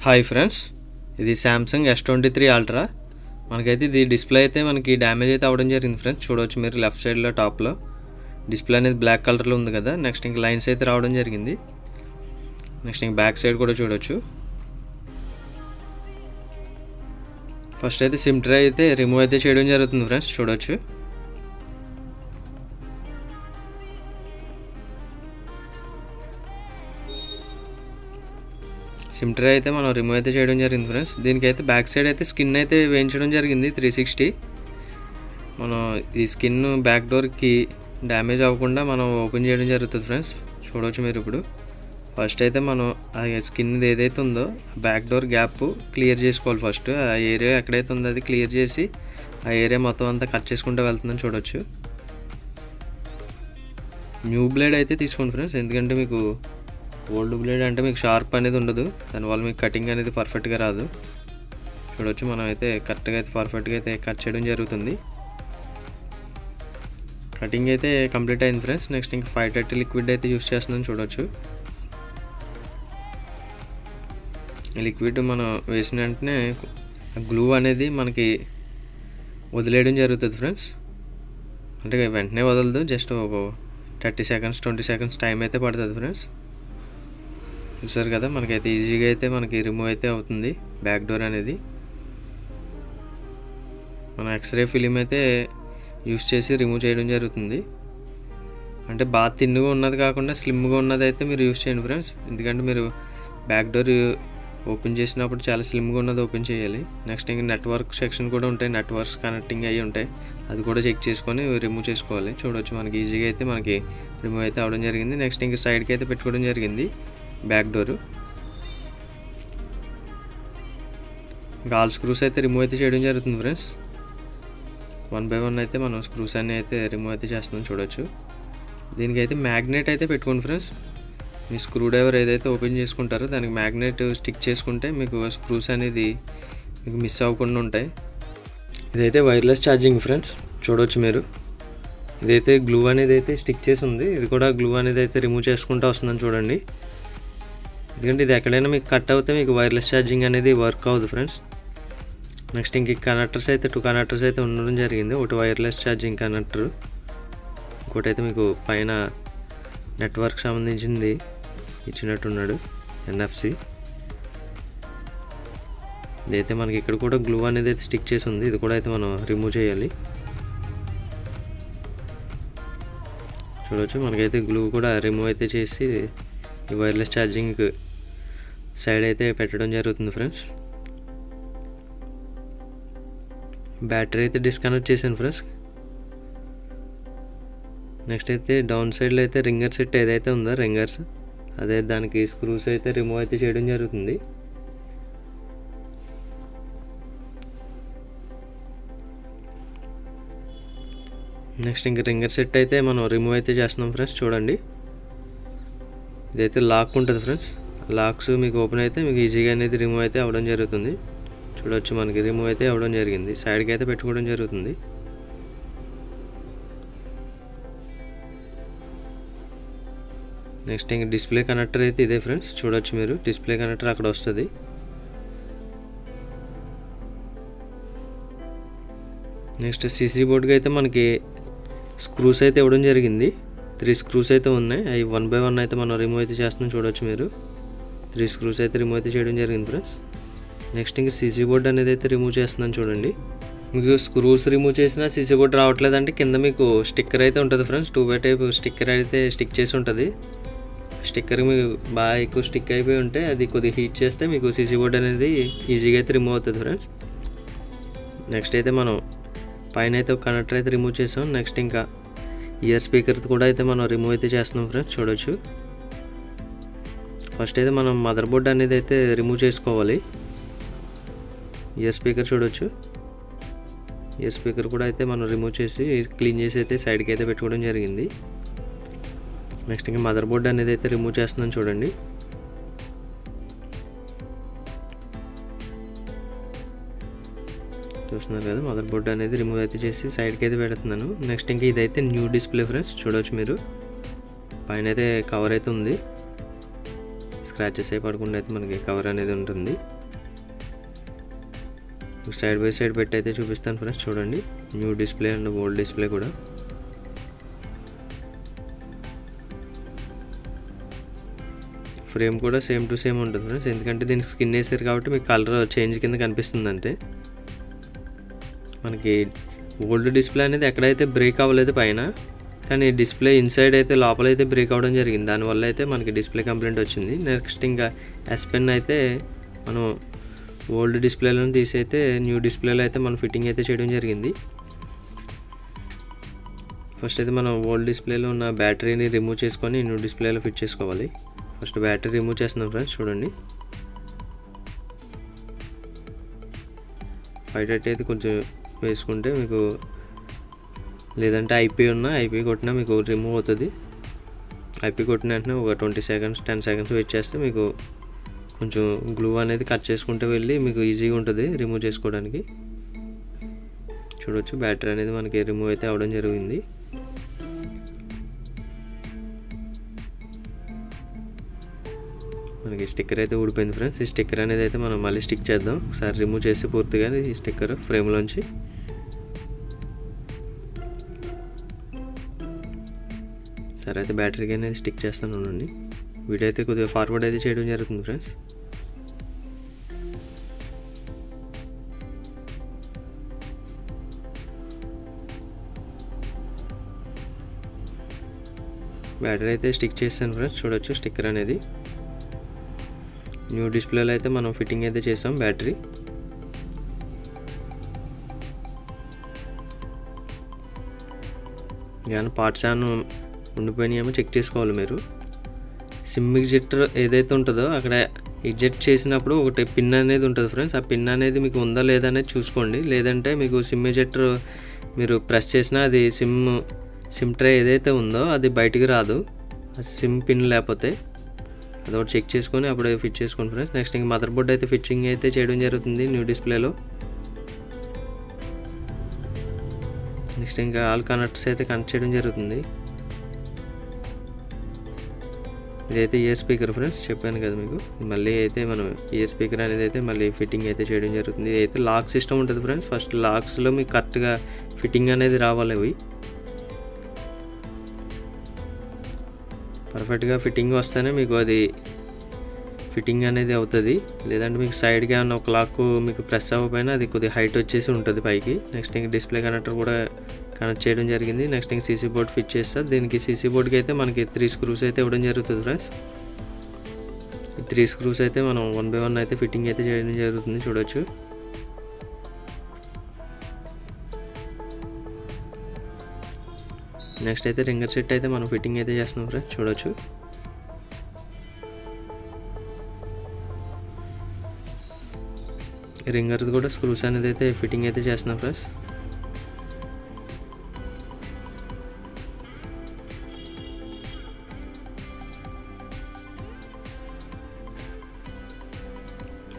Hi friends, ఇది Samsung S23 ultra. మనకైతే ఇది డిస్ప్లే అయితే మనకి డ్యామేజ్ అయితే అవ్వడం జరిగింది ఫ్రెండ్స్. చూడవచ్చు మీరు లెఫ్ట్ సైడ్లో టాప్లో డిస్ప్లే అనేది బ్లాక్ కలర్లో ఉంది కదా. నెక్స్ట్ ఇంక లైన్స్ అయితే రావడం జరిగింది. నెక్స్ట్ ఇంక బ్యాక్ సైడ్ కూడా చూడవచ్చు. ఫస్ట్ అయితే సిమ్ ట్రే అయితే రిమూవ్ అయితే చేయడం జరుగుతుంది ఫ్రెండ్స్. చూడవచ్చు సిమ్ ట్రే అయితే మనం రిమూవ్ అయితే చేయడం జరిగింది ఫ్రెండ్స్. దీనికైతే బ్యాక్ సైడ్ అయితే స్కిన్ అయితే వేయించడం జరిగింది 360. మనం ఈ స్కిన్ బ్యాక్ డోర్కి డ్యామేజ్ అవ్వకుండా మనం ఓపెన్ చేయడం జరుగుతుంది ఫ్రెండ్స్. చూడవచ్చు మీరు ఇప్పుడు ఫస్ట్ అయితే మనం ఆ స్కిన్ ఏదైతే ఉందో బ్యాక్ డోర్ గ్యాప్ క్లియర్ చేసుకోవాలి. ఫస్ట్ ఆ ఏరియా ఎక్కడైతే ఉందో అది క్లియర్ చేసి ఆ ఏరియా మొత్తం అంతా కట్ చేసుకుంటూ వెళ్తుందని చూడవచ్చు. న్యూ బ్లేడ్ అయితే తీసుకోండి ఫ్రెండ్స్, ఎందుకంటే మీకు ఓల్డ్ బ్లేడ్ అంటే మీకు షార్ప్ అనేది ఉండదు, దానివల్ల మీకు కటింగ్ అనేది పర్ఫెక్ట్గా రాదు. చూడవచ్చు మనం అయితే కరెక్ట్గా అయితే పర్ఫెక్ట్గా అయితే కట్ చేయడం జరుగుతుంది. కటింగ్ అయితే కంప్లీట్ అయింది ఫ్రెండ్స్. నెక్స్ట్ ఇంకా 530 లిక్విడ్ అయితే యూస్ చేస్తున్నాను. చూడవచ్చు లిక్విడ్ మనం వేసిన వెంటనే గ్లూ అనేది మనకి వదిలేయడం జరుగుతుంది ఫ్రెండ్స్. అంటే వెంటనే వదలదు, జస్ట్ ఒక 30 సెకండ్స్ 20 సెకండ్స్ టైం అయితే పడుతుంది ఫ్రెండ్స్. చూసారు కదా, మనకైతే ఈజీగా అయితే మనకి రిమూవ్ అయితే అవుతుంది బ్యాక్ డోర్ అనేది. మన ఎక్స్రే ఫిలిం అయితే యూస్ చేసి రిమూవ్ చేయడం జరుగుతుంది. అంటే బాగా తిన్నుగా ఉన్నది కాకుండా స్లిమ్గా ఉన్నది అయితే మీరు యూస్ చేయండి ఫ్రెండ్స్, ఎందుకంటే మీరు బ్యాక్ డోర్ ఓపెన్ చేసినప్పుడు చాలా స్లిమ్గా ఉన్నది ఓపెన్ చేయాలి. నెక్స్ట్ ఇంకా నెట్వర్క్ సెక్షన్ కూడా ఉంటాయి, నెట్వర్క్స్ కనెక్టింగ్ అయ్యి ఉంటాయి, అది కూడా చెక్ చేసుకొని రిమూవ్ చేసుకోవాలి. చూడవచ్చు మనకి ఈజీగా అయితే మనకి రిమూవ్ అయితే అవడం జరిగింది. నెక్స్ట్ ఇంకా సైడ్కి అయితే పెట్టుకోవడం జరిగింది బ్యాక్ డోరు. ఆల్ స్క్రూస్ అయితే రిమూవ్ అయితే చేయడం జరుగుతుంది ఫ్రెండ్స్. 1 బై 1 అయితే మనం స్క్రూస్ అన్నీ అయితే రిమూవ్ అయితే చేస్తున్నాం. చూడవచ్చు దీనికైతే మ్యాగ్నెట్ అయితే పెట్టుకోండి ఫ్రెండ్స్. మీ స్క్రూ డ్రైవర్ ఏదైతే ఓపెన్ చేసుకుంటారో దానికి మ్యాగ్నెట్ స్టిక్ చేసుకుంటే మీకు స్క్రూస్ అనేది మీకు మిస్ అవ్వకుండా ఉంటాయి. ఇదైతే వైర్లెస్ ఛార్జింగ్ ఫ్రెండ్స్. చూడవచ్చు మీరు ఇదైతే గ్లూ అనేది అయితే స్టిక్ చేసి ఉంది, ఇది కూడా గ్లూ అనేది అయితే రిమూవ్ చేసుకుంటూ వస్తుందని చూడండి. ఎందుకంటే ఇది ఎక్కడైనా మీకు కట్ అవుతే మీకు వైర్లెస్ ఛార్జింగ్ అనేది వర్క్ అవ్వదు ఫ్రెండ్స్. నెక్స్ట్ ఇంక కనెక్టర్స్ అయితే 2 కనెక్టర్స్ అయితే ఉండడం జరిగింది. ఒకటి వైర్లెస్ ఛార్జింగ్ కనెక్టర్, ఇంకోటి అయితే మీకు పైన నెట్వర్క్ సంబంధించింది ఇచ్చినట్టున్నాడు NFC. ఇదైతే మనకి ఇక్కడ కూడా గ్లూ అనేది అయితే స్టిక్ చేసి ఉంది, ఇది కూడా అయితే మనం రిమూవ్ చేయాలి. చూడవచ్చు మనకైతే గ్లూ కూడా రిమూవ్ అయితే చేసి ఈ వైర్లెస్ ఛార్జింగ్ సైడ్ అయితే పెట్టడం జరుగుతుంది ఫ్రెండ్స్. బ్యాటరీ అయితే డిస్కనెక్ట్ చేశాను ఫ్రెండ్స్. నెక్స్ట్ అయితే డౌన్ సైడ్లో అయితే రింగర్ సెట్ ఏదైతే ఉందో రింగర్స్ అదే దానికి స్క్రూస్ అయితే రిమూవ్ అయితే చేయడం జరుగుతుంది. నెక్స్ట్ ఇంక రింగర్ సెట్ అయితే మనం రిమూవ్ అయితే చేస్తున్నాం ఫ్రెండ్స్. చూడండి ఇదైతే లాక్ ఉంటుంది ఫ్రెండ్స్, లాక్స్ మీకు ఓపెన్ అయితే మీకు ఈజీగా అనేది రిమూవ్ అయితే అవ్వడం జరుగుతుంది. చూడవచ్చు మనకి రిమూవ్ అయితే అవ్వడం జరిగింది, సైడ్కి అయితే పెట్టుకోవడం జరుగుతుంది. నెక్స్ట్ ఇంక డిస్ప్లే కనెక్టర్ అయితే ఇదే ఫ్రెండ్స్. చూడవచ్చు మీరు డిస్ప్లే కనెక్టర్ అక్కడ వస్తుంది. నెక్స్ట్ CC బోర్డ్కి అయితే మనకి స్క్రూస్ అయితే ఇవ్వడం జరిగింది. 3 స్క్రూస్ అయితే ఉన్నాయి, అవి 1 బై 1 అయితే మనం రిమూవ్ అయితే చేస్తున్నాం. చూడవచ్చు మీరు 3 స్క్రూస్ అయితే రిమూవ్ అయితే చేయడం జరిగింది ఫ్రెండ్స్. నెక్స్ట్ ఇంక CC బోర్డ్ అనేది అయితే రిమూవ్ చేస్తున్నాను. చూడండి మీకు స్క్రూస్ రిమూవ్ చేసినా CC బోర్డ్ రావట్లేదంటే కింద మీకు స్టిక్కర్ అయితే ఉంటుంది ఫ్రెండ్స్. 2 బై టైప్ స్టిక్కర్ అయితే స్టిక్ చేసి ఉంటుంది. స్టిక్కర్ మీకు బాగా ఎక్కువ స్టిక్ అయిపోయి ఉంటే అది కొద్దిగా హీట్ చేస్తే మీకు CC బోర్డ్ అనేది ఈజీగా అయితే రిమూవ్ అవుతుంది ఫ్రెండ్స్. నెక్స్ట్ అయితే మనం పైన అయితే ఒక కనెక్టర్ అయితే రిమూవ్ చేసాం. నెక్స్ట్ ఇంకా ఇయర్ స్పీకర్ కూడా అయితే మనం రిమూవ్ అయితే చేస్తున్నాం ఫ్రెండ్స్. చూడవచ్చు ఫస్ట్ అయితే మనం మదర్ బోర్డ్ అనేది అయితే రిమూవ్ చేసుకోవాలి. ఇయర్ స్పీకర్ చూడవచ్చు, ఇయర్ స్పీకర్ కూడా అయితే మనం రిమూవ్ చేసి క్లీన్ చేసి అయితే సైడ్కి అయితే పెట్టుకోవడం జరిగింది. నెక్స్ట్ ఇంకా మదర్ బోర్డ్ అనేది అయితే రిమూవ్ చేస్తున్నాను. చూడండి చూస్తున్నారు కదా, మదర్ బోర్డ్ అనేది రిమూవ్ అయితే చేసి సైడ్కి అయితే పెడుతున్నాను. నెక్స్ట్ ఇంకా ఇదైతే న్యూ డిస్ప్లే ఫ్రెండ్స్. చూడవచ్చు మీరు పైన అయితే కవర్ అయితే ఉంది, స్క్రాచెస్ అయి పడకుండా అయితే మనకి కవర్ అనేది ఉంటుంది. సైడ్ బై సైడ్ పెట్టి అయితే చూపిస్తాను ఫ్రెండ్స్. చూడండి, new display and old display కూడా. ఫ్రేమ్ కూడా సేమ్ టు సేమ్ ఉంటుంది ఫ్రెండ్స్, ఎందుకంటే దీనికి స్కిన్ వేసారు కాబట్టి మీకు కలర్ చేంజ్ కింద కనిపిస్తుంది అంతే. మనకి ఓల్డ్ డిస్ప్లే అనేది ఎక్కడైతే బ్రేక్ అవ్వలేదు పైన, కానీ డిస్ప్లే ఇన్సైడ్ అయితే లోపలైతే బ్రేక్ అవ్వడం జరిగింది. దానివల్ల అయితే మనకి డిస్ప్లే కంప్లైంట్ వచ్చింది. నెక్స్ట్ ఇంకా ఎస్ పెన్ అయితే మనం ఓల్డ్ డిస్ప్లేలను తీసి అయితే న్యూ డిస్ప్లేలో అయితే మనం ఫిట్టింగ్ అయితే చేయడం జరిగింది. ఫస్ట్ అయితే మనం ఓల్డ్ డిస్ప్లేలో ఉన్న బ్యాటరీని రిమూవ్ చేసుకొని న్యూ డిస్ప్లేలో ఫిట్ చేసుకోవాలి. ఫస్ట్ బ్యాటరీ రిమూవ్ చేస్తున్నాం ఫ్రెండ్స్. చూడండి, 530 అయితే కొంచెం వేసుకుంటే మీకు, లేదంటే ఐపీ కొట్టినా మీకు రిమూవ్ అవుతుంది. ఐపీ కొట్టిన వెంటనే ఒక 20 సెకండ్స్ 10 సెకండ్స్ వెయిట్ చేస్తే మీకు కొంచెం గ్లూ అనేది కట్ చేసుకుంటే వెళ్ళి మీకు ఈజీగా ఉంటుంది రిమూవ్ చేసుకోవడానికి. చూడొచ్చు, బ్యాటరీ అనేది మనకి రిమూవ్ అయితే అవ్వడం జరిగింది. మనకి స్టిక్కర్ అయితే ఊడిపోయింది ఫ్రెండ్స్. ఈ స్టిక్కర్ అనేది అయితే మనం మళ్ళీ స్టిక్ చేద్దాం. ఒకసారి రిమూవ్ చేసి పూర్తిగా ఈ స్టిక్కర్ ఫ్రేమ్లోంచి. సరే అయితే బ్యాటరీకి అనేది స్టిక్ చేస్తాను ఉండండి. వీడియో అయితే కొద్దిగా ఫార్వర్డ్ అయితే చేయడం జరుగుతుంది ఫ్రెండ్స్. బ్యాటరీ అయితే స్టిక్ చేస్తాను ఫ్రెండ్స్. చూడొచ్చు, స్టిక్కర్ అనేది న్యూ డిస్ప్లేలో అయితే మనం ఫిట్టింగ్ అయితే చేసాం. బ్యాటరీ కానీ పార్ట్స్ ఏమైనా ఉండిపోయినాయేమో చెక్ చేసుకోవాలి మీరు. సిమ్ ఎగ్జిటర్ ఏదైతే ఉంటుందో అక్కడ ఎగ్జిట్ చేసినప్పుడు ఒకటి పిన్ అనేది ఉంటుంది ఫ్రెండ్స్. ఆ పిన్ అనేది మీకు ఉందా లేదా అనేది చూసుకోండి. లేదంటే మీకు సిమ్ ఎగ్జిటర్ మీరు ప్రెస్ చేసినా అది సిమ్ ట్రే ఏదైతే ఉందో అది బయటికి రాదు, సిమ్ పిన్ లేకపోతే. అదొకటి చెక్ చేసుకొని అప్పుడే ఫిట్ చేసుకోండి ఫ్రెండ్స్. నెక్స్ట్ ఇంకా మదర్ బోర్డ్ అయితే ఫిట్టింగ్ అయితే చేయడం జరుగుతుంది న్యూ డిస్ప్లేలో. నెక్స్ట్ ఇంకా ఆల్ కనెక్టర్స్ అయితే కనెక్ట్ చేయడం జరుగుతుంది. ఇదైతే ఇయర్ స్పీకర్ ఫ్రెండ్స్, చెప్పాను కదా మీకు. మళ్ళీ అయితే మనం ఇయర్ స్పీకర్ అనేది అయితే మళ్ళీ ఫిట్టింగ్ అయితే చేయడం జరుగుతుంది. ఇదైతే లాక్ సిస్టమ్ ఉంటుంది ఫ్రెండ్స్. ఫస్ట్ లాక్స్లో మీకు కరెక్ట్గా ఫిట్టింగ్ అనేది రావాలి. అవి పర్ఫెక్ట్గా ఫిట్టింగ్ వస్తేనే మీకు అది ఫిట్టింగ్ అనేది అవుతుంది. లేదంటే మీకు సైడ్గా ఏమన్నా ఒక లాక్ మీకు ప్రెస్ అవ్వకపోయినా అది కొద్దిగా హైట్ వచ్చేసి ఉంటుంది పైకి. నెక్స్ట్ ఇంక డిస్ప్లే కనెక్టర్ కూడా కనెక్ట్ చేయడం జరిగింది. నెక్స్ట్ ఇంక సీసీ బోర్డ్ ఫిట్ చేస్తారు. దీనికి సీసీ బోర్డ్కి అయితే మనకి 3 స్క్రూస్ అయితే ఇవ్వడం జరుగుతుంది ఫ్రెండ్స్. ఈ 3 స్క్రూస్ అయితే మనం 1 by 1 అయితే ఫిట్టింగ్ అయితే చేయడం జరుగుతుంది. చూడొచ్చు, నెక్స్ట్ అయితే రింగర్ సెట్ అయితే మనం ఫిట్టింగ్ అయితే చేస్తున్నాం ఫ్రెండ్స్. చూడొచ్చు, రింగర్ కూడా స్క్రూస్ అనేది అయితే ఫిట్టింగ్ అయితే చేస్తున్నాం ఫ్రెండ్స్.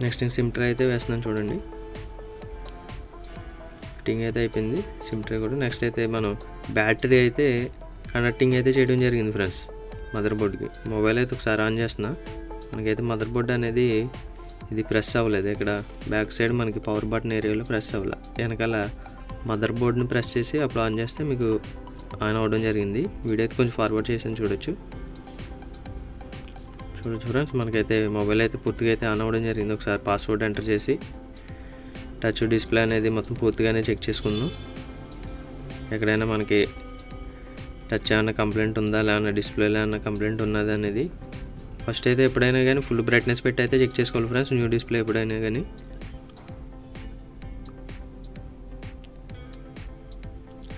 నెక్స్ట్ సిమ్ ట్రే అయితే వేస్తున్నాను. చూడండి, ఫిట్టింగ్ అయితే అయిపోయింది సిమ్ ట్రే కూడా. నెక్స్ట్ అయితే మనం బ్యాటరీ అయితే కనెక్టింగ్ అయితే చేయడం జరిగింది ఫ్రెండ్స్ మదర్ బోర్డ్కి. మొబైల్ అయితే ఒకసారి ఆన్ చేస్తున్నా. మనకైతే మదర్ బోర్డ్ అనేది ఇది ప్రెస్ అవ్వలేదు. ఇక్కడ బ్యాక్ సైడ్ మనకి పవర్ బటన్ ఏరియాలో ప్రెస్ అవ్వలేదు. వెనకాల మదర్ బోర్డ్ని ప్రెస్ చేసి అప్పుడు ఆన్ చేస్తే మీకు ఆన్ అవ్వడం జరిగింది. వీడియో అయితే కొంచెం ఫార్వర్డ్ చేసాను. చూడొచ్చు ఫ్రెండ్స్, మనకైతే మొబైల్ అయితే పూర్తిగా అయితే ఆన్ అవ్వడం జరిగింది. ఒకసారి పాస్వర్డ్ ఎంటర్ చేసి టచ్ డిస్ప్లే అనేది మొత్తం పూర్తిగానే చెక్ చేసుకుందాం. ఎక్కడైనా మనకి టచ్ ఏమైనా కంప్లైంట్ ఉందా, లేదన్నా డిస్ప్లేలో ఏమైనా కంప్లైంట్ ఉన్నది అనేది ఫస్ట్ అయితే ఎప్పుడైనా కానీ ఫుల్ బ్రైట్నెస్ పెట్టి అయితే చెక్ చేసుకోవాలి ఫ్రెండ్స్. న్యూ డిస్ప్లే ఎప్పుడైనా కానీ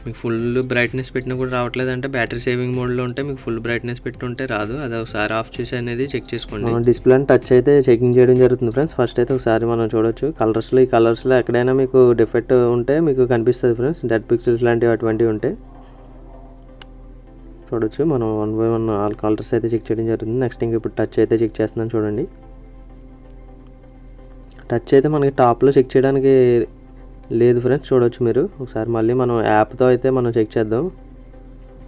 మీకు ఫుల్ బ్రైట్నెస్ పెట్టినా కూడా రావట్లేదు అంటే బ్యాటరీ సేవింగ్ మోడ్లో ఉంటే మీకు ఫుల్ బ్రైట్నెస్ పెట్టి ఉంటే రాదు. అది ఒకసారి ఆఫ్ చేసి అనేది చెక్ చేసుకోండి. డిస్ప్లేని టచ్ అయితే చెకింగ్ చేయడం జరుగుతుంది ఫ్రెండ్స్. ఫస్ట్ అయితే ఒకసారి మనం చూడొచ్చు ఈ కలర్స్లో ఎక్కడైనా మీకు డిఫెక్ట్ ఉంటే మీకు కనిపిస్తుంది ఫ్రెండ్స్. డెడ్ పిక్సెల్స్ లాంటివి అటువంటివి ఉంటే చూడొచ్చు. మనం 1 by 1 ఆల్ కలర్స్ అయితే చెక్ చేయడం జరుగుతుంది. నెక్స్ట్ ఇంక ఇప్పుడు టచ్ అయితే చెక్ చేస్తున్నాను. చూడండి, టచ్ అయితే మనకి టాప్లో చెక్ చేయడానికి లేదు ఫ్రెండ్స్. చూడొచ్చు మీరు ఒకసారి మళ్ళీ మనం యాప్తో అయితే మనం చెక్ చేద్దాం.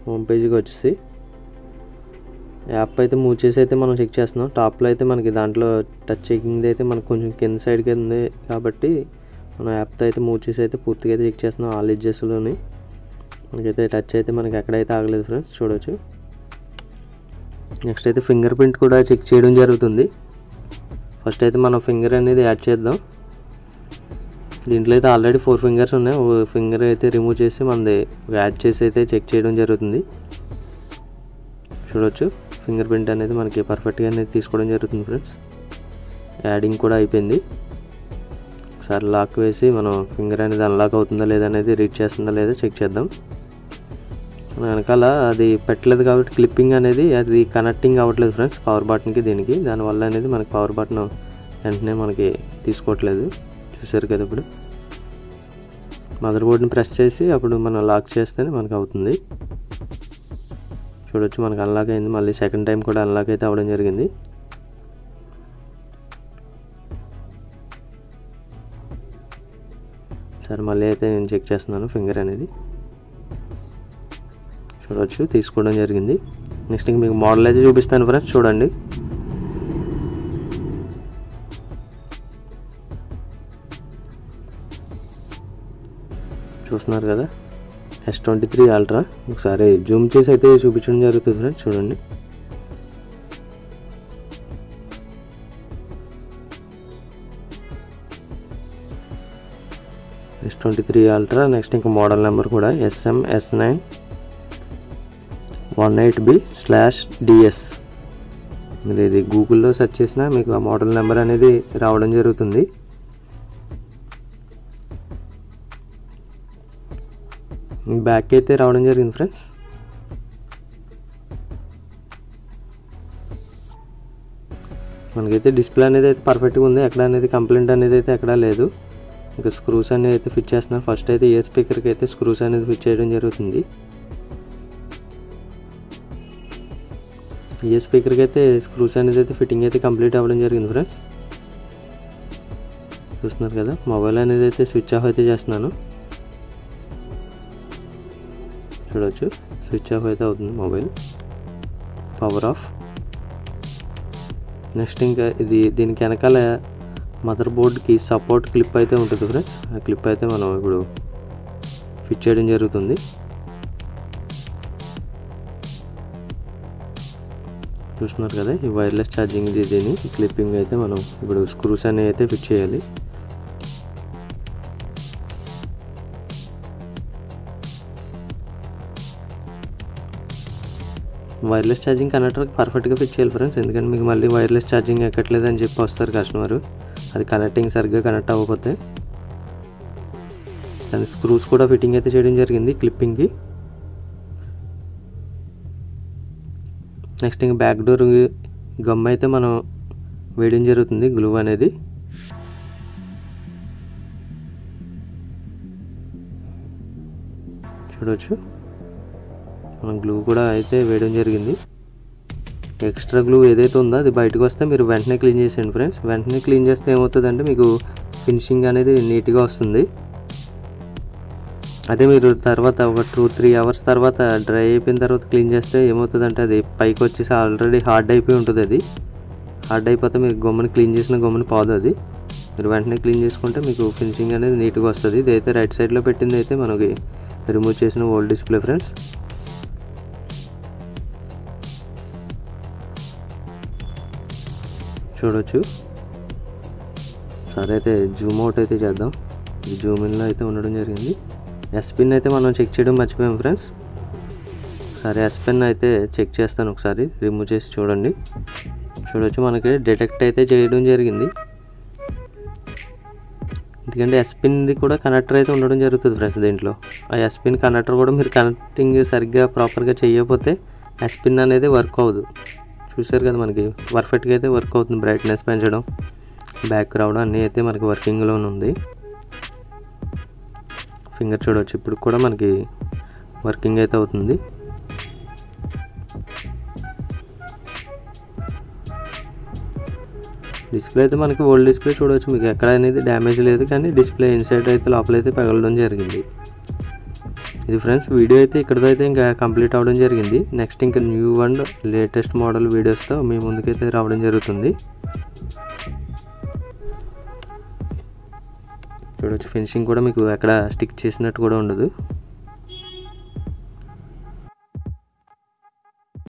హోమ్ పేజీకి వచ్చేసి యాప్ అయితే మూవ్ చేసి అయితే మనం చెక్ చేస్తున్నాం. టాప్లో అయితే మనకి దాంట్లో టచ్ చెకింగ్ అయితే మనకు కొంచెం కింద సైడ్కి ఉంది కాబట్టి మనం యాప్తో అయితే మూవ్ చేసి అయితే పూర్తిగా అయితే చెక్ చేస్తున్నాం ఆల్ ఎడ్జెస్లోని. మనకైతే టచ్ అయితే మనకి ఎక్కడైతే ఆగలేదు ఫ్రెండ్స్, చూడవచ్చు. నెక్స్ట్ అయితే ఫింగర్ ప్రింట్ కూడా చెక్ చేయడం జరుగుతుంది. ఫస్ట్ అయితే మనం ఫింగర్ అనేది యాడ్ చేద్దాం. దీంట్లో అయితే ఆల్రెడీ 4 ఫింగర్స్ ఉన్నాయి. ఓ ఫింగర్ అయితే రిమూవ్ చేసి మనది యాడ్ చేసి అయితే చెక్ చేయడం జరుగుతుంది. చూడవచ్చు ఫింగర్ ప్రింట్ అనేది మనకి పర్ఫెక్ట్గా అనేది తీసుకోవడం జరుగుతుంది ఫ్రెండ్స్. యాడింగ్ కూడా అయిపోయింది. ఒకసారి లాక్ వేసి మనం ఫింగర్ అనేది అన్లాక్ అవుతుందా లేదా అనేది రీడ్ చేస్తుందా లేదా చెక్ చేద్దాం. వెనకాల అది పెట్టలేదు కాబట్టి క్లిప్పింగ్ అనేది అది కనెక్టింగ్ అవ్వట్లేదు ఫ్రెండ్స్ పవర్ బటన్కి దీనికి. దానివల్ల అనేది మనకి పవర్ బటన్ వెంటనే మనకి తీసుకోవట్లేదు. చూసారు కదా, ఇప్పుడు మదర్ బోర్డ్ని ప్రెస్ చేసి అప్పుడు మనం లాక్ చేస్తేనే మనకు అవుతుంది. చూడొచ్చు మనకు అన్లాక్ అయింది. మళ్ళీ సెకండ్ టైం కూడా అన్లాక్ అయితే అవ్వడం జరిగింది. సరే మళ్ళీ అయితే నేను చెక్ చేస్తున్నాను ఫింగర్ అనేది. చూడవచ్చు తీసుకోవడం జరిగింది. నెక్స్ట్ ఇంక మీకు మోడల్ అయితే చూపిస్తాను ఫ్రెండ్స్, చూడండి. చూస్తున్నారు కదా, S23 అల్ట్రా. ఒకసారి జూమ్ చేసి అయితే చూపించడం జరుగుతుంది ఫ్రెండ్స్, చూడండి. S23 ultra. నెక్స్ట్ ఇంకా మోడల్ నెంబర్ కూడా SM-S918B/DS. మీరు ఇది గూగుల్లో సెర్చ్ చేసినా మీకు ఆ మోడల్ నెంబర్ అనేది రావడం జరుగుతుంది. బ్యాక్ అయితే రావడం జరిగింది ఫ్రెండ్స్. మనకైతే డిస్ప్లే అనేది అయితే పర్ఫెక్ట్గా ఉంది. ఎక్కడ అనేది కంప్లైంట్ అనేది అయితే ఎక్కడా లేదు. ఇంకా స్క్రూస్ అనేది అయితే ఫిట్ చేస్తున్నాను. ఫస్ట్ అయితే ఇయర్ స్పీకర్కి అయితే స్క్రూస్ అనేది ఫిట్ చేయడం జరుగుతుంది. ఇయర్ స్పీకర్కి అయితే స్క్రూస్ అనేది అయితే ఫిట్టింగ్ అయితే కంప్లీట్ అవ్వడం జరిగింది ఫ్రెండ్స్. చూస్తున్నారు కదా, మొబైల్ అనేది అయితే స్విచ్ ఆఫ్ అయితే చేస్తున్నాను. చూడవచ్చు స్విచ్ ఆఫ్ అయితే అవుతుంది మొబైల్, పవర్ ఆఫ్. నెక్స్ట్ ఇంకా దీనికి వెనకాల మదర్ బోర్డ్కి సపోర్ట్ క్లిప్ అయితే ఉంటుంది ఫ్రెండ్స్. ఆ క్లిప్ అయితే మనం ఇప్పుడు ఫిట్ చేయడం జరుగుతుంది. చూస్తున్నారు కదా, ఈ వైర్లెస్ ఛార్జింగ్ దీని క్లిప్పింగ్ అయితే మనం ఇప్పుడు స్క్రూస్ అనేవి అయితే ఫిట్ చేయాలి. వైర్లెస్ ఛార్జింగ్ కనెక్టర్కి పర్ఫెక్ట్గా ఫిట్ చేయాలి ఫ్రెండ్స్. ఎందుకంటే మీకు మళ్ళీ వైర్లెస్ ఛార్జింగ్ ఎక్కట్లేదు అని చెప్పి వస్తారు కస్టమరు, అది కనెక్టింగ్ సరిగ్గా కనెక్ట్ అవ్వకపోతే. దాని స్క్రూస్ కూడా ఫిట్టింగ్ అయితే చేయడం జరిగింది క్లిప్పింగ్కి. నెక్స్ట్ ఇంకా బ్యాక్ డోర్ గమ్ అయితే మనం వేయడం జరుగుతుంది, గ్లూ అనేది. చూడవచ్చు మనం గ్లూ కూడా అయితే వేయడం జరిగింది. ఎక్స్ట్రా గ్లూ ఏదైతే ఉందో అది బయటకు వస్తే మీరు వెంటనే క్లీన్ చేసేయండి ఫ్రెండ్స్. వెంటనే క్లీన్ చేస్తే ఏమవుతుందంటే మీకు ఫినిషింగ్ అనేది నీట్గా వస్తుంది. అదే మీరు తర్వాత ఒక 2-3 అవర్స్ తర్వాత డ్రై అయిపోయిన తర్వాత క్లీన్ చేస్తే ఏమవుతుందంటే అది పైకి వచ్చేసి ఆల్రెడీ హార్డ్ అయిపోయి ఉంటుంది. అది హార్డ్ అయిపోతే మీరు గమ్ముని క్లీన్ చేసిన గమ్ముని పోదు. అది మీరు వెంటనే క్లీన్ చేసుకుంటే మీకు ఫినిషింగ్ అనేది నీట్గా వస్తుంది. ఇదైతే రైట్ సైడ్లో పెట్టింది అయితే మనకి రిమూవ్ చేసిన ఓల్డ్ డిస్ప్లే ఫ్రెండ్స్. చూడవచ్చు. సరే అయితే జూమ్ అవుట్ అయితే చేద్దాం. ఈ జూమ్ ఇన్లో అయితే ఉండడం జరిగింది. ఎస్ పిన్ అయితే మనం చెక్ చేయడం మర్చిపోయాం ఫ్రెండ్స్. సరే ఎస్ పిన్ అయితే చెక్ చేస్తాను, ఒకసారి రిమూవ్ చేసి చూడండి. చూడవచ్చు మనకి డిటెక్ట్ అయితే చేయడం జరిగింది. ఎందుకంటే ఎస్ పిన్ది కూడా కనెక్టర్ అయితే ఉండడం జరుగుతుంది ఫ్రెండ్స్ దీంట్లో. ఆ ఎస్ పిన్ కనెక్టర్ కూడా మీరు కనెక్టింగ్ సరిగ్గా ప్రాపర్గా చేయకపోతే ఎస్ పిన్ అనేది వర్క్ అవ్వదు. చూసారు కదా, మనకి పర్ఫెక్ట్గా అయితే వర్క్ అవుతుంది. బ్రైట్నెస్ పెంచడం, బ్యాక్ రావడం అన్నీ అయితే మనకి వర్కింగ్లోనే ఉంది. ఫింగర్ చూడవచ్చు, ఇప్పుడు కూడా మనకి వర్కింగ్ అయితే అవుతుంది. డిస్ప్లే అయితే మనకి ఓల్డ్ డిస్ప్లే చూడవచ్చు, మీకు ఎక్కడ అనేది డ్యామేజ్ లేదు, కానీ డిస్ప్లే ఇన్సైడ్ అయితే లోపలైతే పగలడం జరిగింది. ఇది ఫ్రెండ్స్ వీడియో అయితే ఇక్కడితో అయితే ఇంకా కంప్లీట్ అవ్వడం జరిగింది. నెక్స్ట్ ఇంకా న్యూ అండ్ లేటెస్ట్ మోడల్ వీడియోస్తో మీ ముందుకైతే రావడం జరుగుతుంది. చూడొచ్చు ఫినిషింగ్ కూడా మీకు ఎక్కడ స్టిక్ చేసినట్టు కూడా ఉండదు.